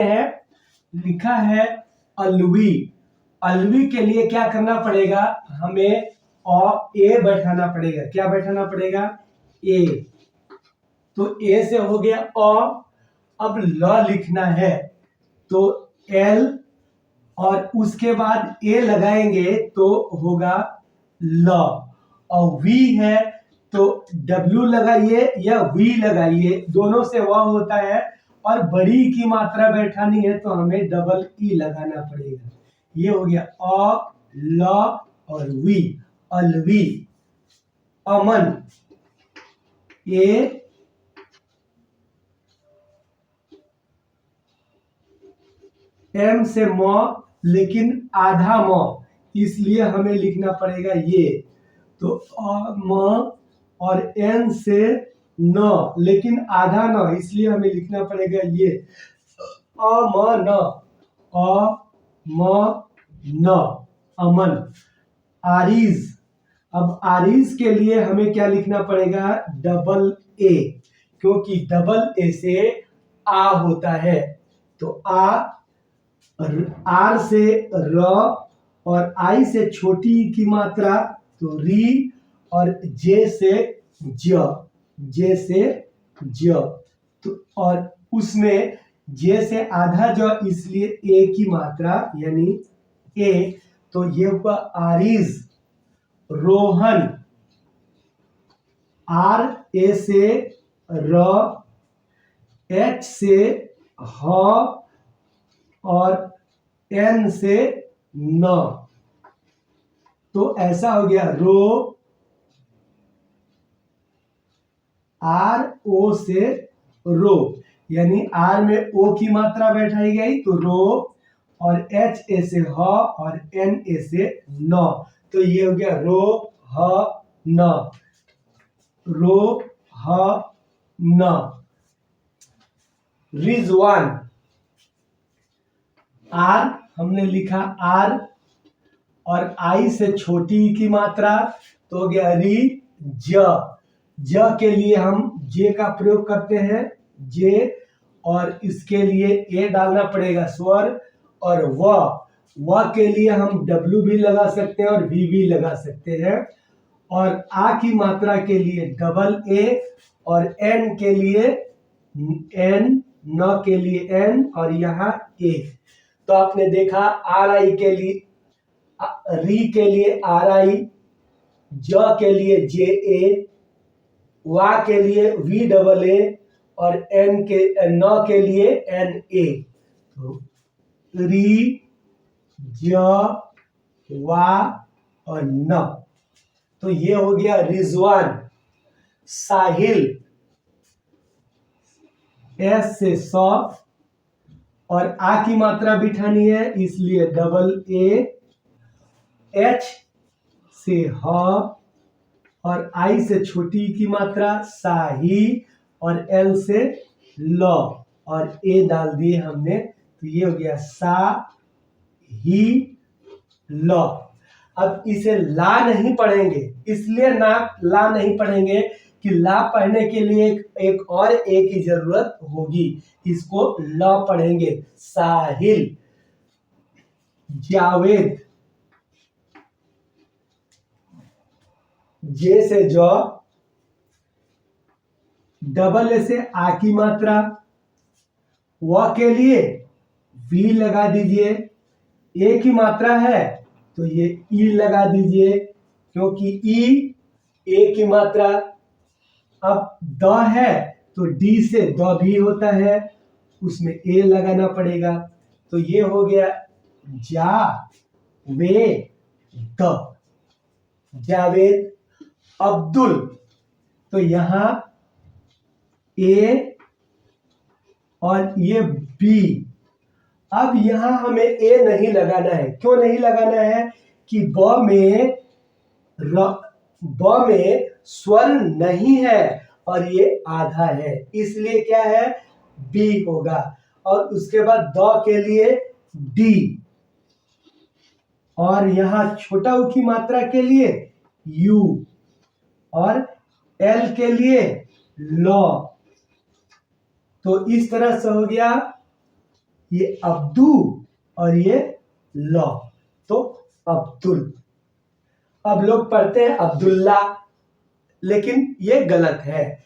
है लिखा है अलवी। अलवी के लिए क्या करना पड़ेगा, हमें ए बैठाना पड़ेगा। क्या बैठाना पड़ेगा, ए। तो ए से हो गया अ। अब ल लिखना है तो एल और उसके बाद ए लगाएंगे तो होगा ल। और वी है तो डब्ल्यू लगाइए या वी लगाइए, दोनों से वह होता है। और बड़ी की मात्रा बैठानी है तो हमें डबल ई लगाना पड़ेगा। ये हो गया अ, ल और वी, अलवी। अमन, ए एम से म, लेकिन आधा म, इसलिए हमें लिखना पड़ेगा ये। तो अ म और एन से न, लेकिन आधा न, इसलिए हमें लिखना पड़ेगा ये अ म न, अ म न, अमन। आरिज, अब आरिज के लिए हमें क्या लिखना पड़ेगा, डबल ए, क्योंकि डबल ए से आ होता है। तो आर से र और आई से छोटी की मात्रा तो री, और जे से ज, जे से ज। तो और उसमें जे से आधा ज, इसलिए ए की मात्रा यानी ए। तो ये हुआ आरिज। रोहन, आर ए से र, एच से ह और एन से न। तो ऐसा हो गया रो, आर ओ से रो, यानी आर में ओ की मात्रा बैठाई गई तो रो, और एच ए से ह और एन ए से न। तो ये हो गया रो ह न, रो ह न। रिजवान, आर हमने लिखा आर और आई से छोटी की मात्रा तो हो गया री। ज, ज के लिए हम जे का प्रयोग करते हैं, जे, और इसके लिए ए डालना पड़ेगा स्वर। और व के लिए हम डब्ल्यू भी लगा सकते हैं और वी भी लगा सकते हैं। और आ की मात्रा के लिए डबल ए, और एन के लिए एन, न के लिए एन, और यहाँ ए। तो आपने देखा आर आई के लिए, री के लिए आर आई, ज के लिए जे ए, वा के लिए वी डबल ए, और एन के न के लिए एन ए। तो री, ज, वा और न। तो ये हो गया रिजवान। साहिल, एस से सौ और आ की मात्रा बिठानी है इसलिए डबल ए, एच से ह और आई से छोटी की मात्रा साही, और एल से ल और ए डाल दिए हमने, तो ये हो गया सा ही ल। अब इसे ला नहीं पढ़ेंगे, इसलिए ना ला नहीं पढ़ेंगे कि ला पढ़ने के लिए एक और ए की जरूरत होगी, इसको ला पढ़ेंगे। साहिल, जावेद, जे से जौ, डबल ए से आ की मात्रा, व के लिए वी लगा दीजिए, ए की मात्रा है तो ये ई लगा दीजिए, क्योंकि ई ए की मात्रा। अब द है तो डी से द भी होता है, उसमें ए लगाना पड़ेगा। तो ये हो गया जा वे द, जावेद। अब्दुल, तो यहां ए और ये बी। अब यहां हमें ए नहीं लगाना है, क्यों नहीं लगाना है कि ब में स्वर नहीं है और ये आधा है, इसलिए क्या है बी होगा। और उसके बाद द के लिए डी, और यहां छोटा उ की मात्रा के लिए यू, और एल के लिए लॉ। तो इस तरह से हो गया ये अब्दू और ये लॉ, तो अब्दुल। अब लोग पढ़ते हैं अब्दुल्ला, लेकिन ये गलत है,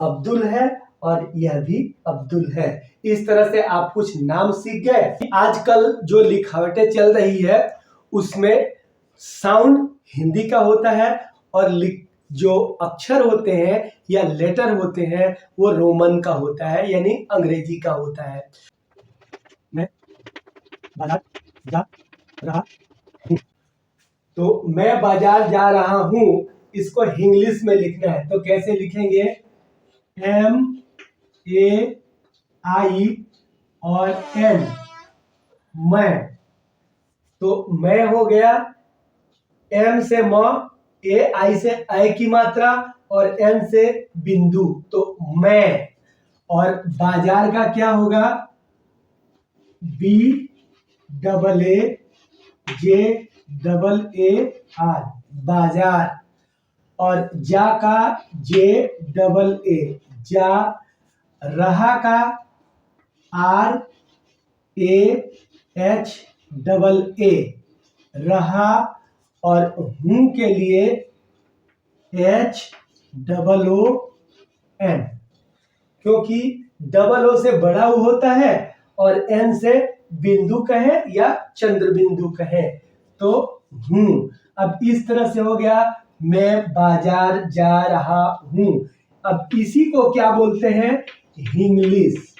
अब्दुल है और यह भी अब्दुल है। इस तरह से आप कुछ नाम सीख गए। आजकल जो लिखावटें चल रही है उसमें साउंड हिंदी का होता है और जो अक्षर होते हैं या लेटर होते हैं वो रोमन का होता है, यानी अंग्रेजी का होता है। मैं बाजार जा रहा हूँ, तो मैं बाजार जा रहा हूँ इसको इंग्लिश में लिखना है, तो कैसे लिखेंगे? MAI और N, मैं, तो मैं हो गया, M से म, AI से ऐ की मात्रा और N से बिंदु, तो मैं। और बाजार का क्या होगा? BAAJAR, बाजार। और जा का JAA, जा। रहा का RAHAA, रहा। और हूं के लिए HOON, क्योंकि डबल ओ से बड़ा ऊ होता है और एन से बिंदु कहें या चंद्र बिंदु कहें, तो हूं। अब इस तरह से हो गया, मैं बाजार जा रहा हूं। अब इसी को क्या बोलते हैं? इंग्लिश।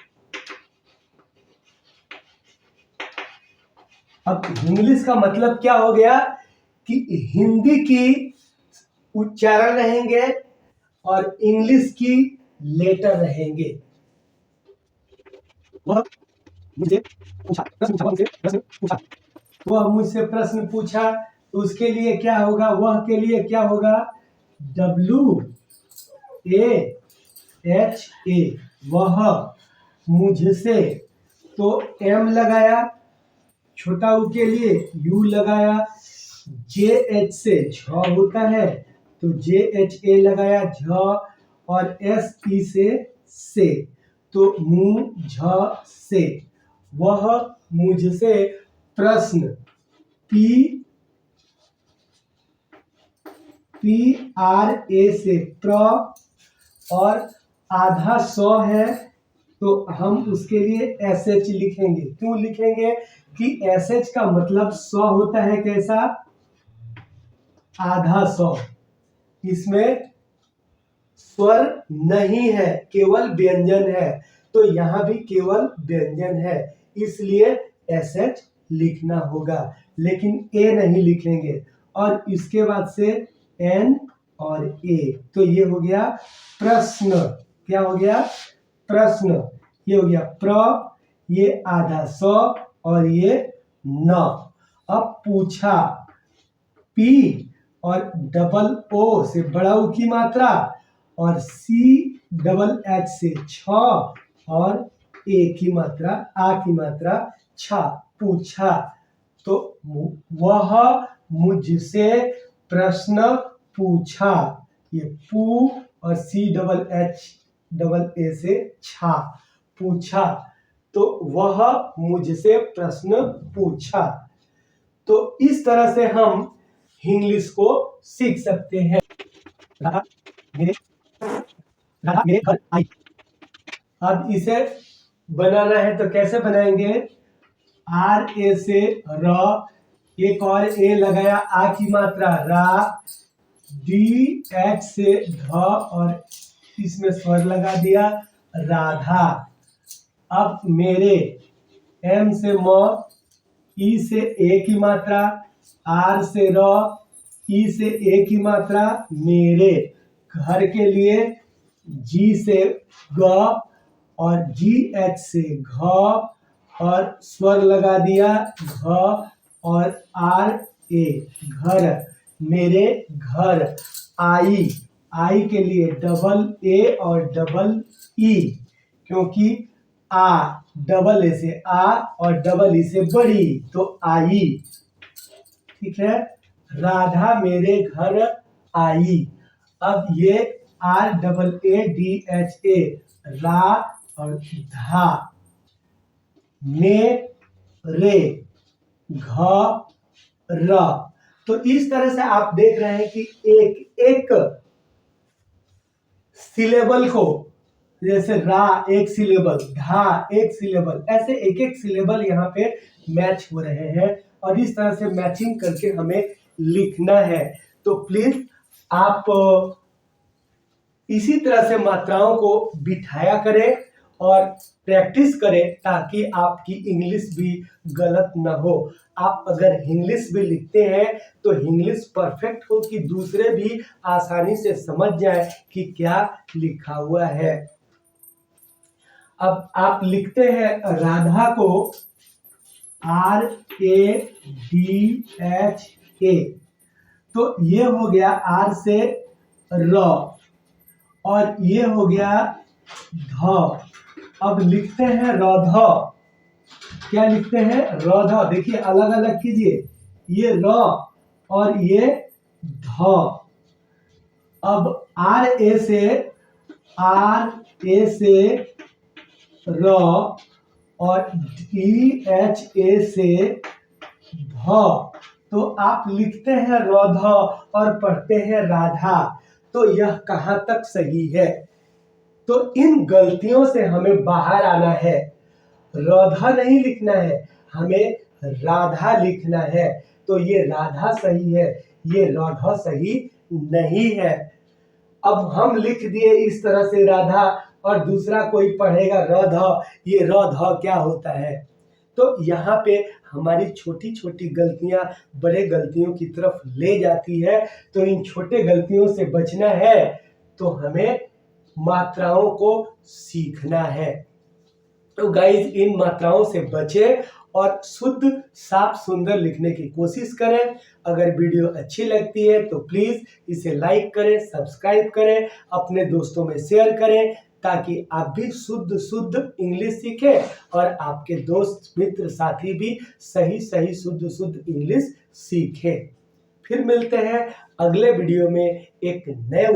अब इंग्लिश का मतलब क्या हो गया कि हिंदी की उच्चारण रहेंगे और इंग्लिश की लेटर रहेंगे। वह मुझे मुझसे प्रश्न पूछा, तो उसके लिए क्या होगा? वह के लिए क्या होगा? WAHA, वह मुझसे, तो M लगाया, छोटा ऊ के लिए U लगाया, JH से झ होता है तो JHA लगाया, झ। और SE से, तो मुझ से। वह मुझसे प्रश्न, PRA से प्र, और आधा सौ है तो हम उसके लिए SH लिखेंगे। क्यों लिखेंगे? कि SH का मतलब 100 होता है, कैसा? आधा सौ। इसमें स्वर नहीं है, केवल व्यंजन है, तो यहां भी केवल व्यंजन है, इसलिए SH लिखना होगा, लेकिन A नहीं लिखेंगे। और इसके बाद से N और A, तो ये हो गया प्रश्न। क्या हो गया? प्रश्न। ये हो गया प्र, ये आधा सौ और ये न। अब पूछा, P और डबल O से बड़ा ऊ की मात्रा और CHH से छ और A की मात्रा, आ की मात्रा छा, पूछा। तो वह मुझसे प्रश्न पूछा, ये पू और CHHA से छा, पूछा। तो वह मुझसे प्रश्न पूछा। तो इस तरह से हम इंग्लिश को सीख सकते हैं। राधा मेरे घर आई। अब इसे बनाना है तो कैसे बनाएंगे? RA से र, एक और A लगाया, आ की मात्रा रा, DH से ध और इसमें स्वर लगा दिया राधा। अब मेरे, M से म, E से A की मात्रा, R से र, E से A की मात्रा, मेरे। घर के लिए G से ग और GH से घ और स्वर लगा दिया घ और RA, घर, मेरे घर। आई, आई के लिए डबल A और डबल E, क्योंकि आ, डबल ए से आ और डबल ई से बड़ी, तो आई। ठीक है, राधा मेरे घर आई। अब ये RAADHA, रा और धा। मे रे घ र। तो इस तरह से आप देख रहे हैं कि एक एक सिलेबल को, जैसे रा एक सिलेबल, धा एक सिलेबल, ऐसे एक एक सिलेबल यहाँ पे मैच हो रहे हैं और इस तरह से मैचिंग करके हमें लिखना है। तो प्लीज आप इसी तरह से मात्राओं को बिठाया करें और प्रैक्टिस करें ताकि आपकी इंग्लिश भी गलत ना हो। आप अगर इंग्लिश भी लिखते हैं तो इंग्लिश परफेक्ट हो कि दूसरे भी आसानी से समझ जाए कि क्या लिखा हुआ है। अब आप लिखते हैं राधा को RADHA, तो ये हो गया आर से र और ये हो गया ध। अब लिखते हैं रध, क्या लिखते हैं रध, देखिए अलग अलग कीजिए, ये र और ये ध। अब RA से र और DHA से ध, तो आप लिखते हैं रध और पढ़ते हैं राधा। तो यह कहां तक सही है? तो इन गलतियों से हमें बाहर आना है। राधा नहीं लिखना है, हमें राधा लिखना है। तो ये राधा सही है, ये राधा सही नहीं है। अब हम लिख दिए इस तरह से राधा और दूसरा कोई पढ़ेगा राधा, ये राधा क्या होता है? तो यहाँ पे हमारी छोटी छोटी गलतियां बड़े गलतियों की तरफ ले जाती है। तो इन छोटे गलतियों से बचना है तो हमें मात्राओं को सीखना है। तो गाइज इन मात्राओं से बचें और शुद्ध साफ सुंदर लिखने की कोशिश करें। अगर वीडियो अच्छी लगती है तो प्लीज इसे लाइक करें, सब्सक्राइब करें, अपने दोस्तों में शेयर करें ताकि आप भी शुद्ध इंग्लिश सीखें और आपके दोस्त मित्र साथी भी सही शुद्ध इंग्लिश सीखें। फिर मिलते हैं अगले वीडियो में एक नए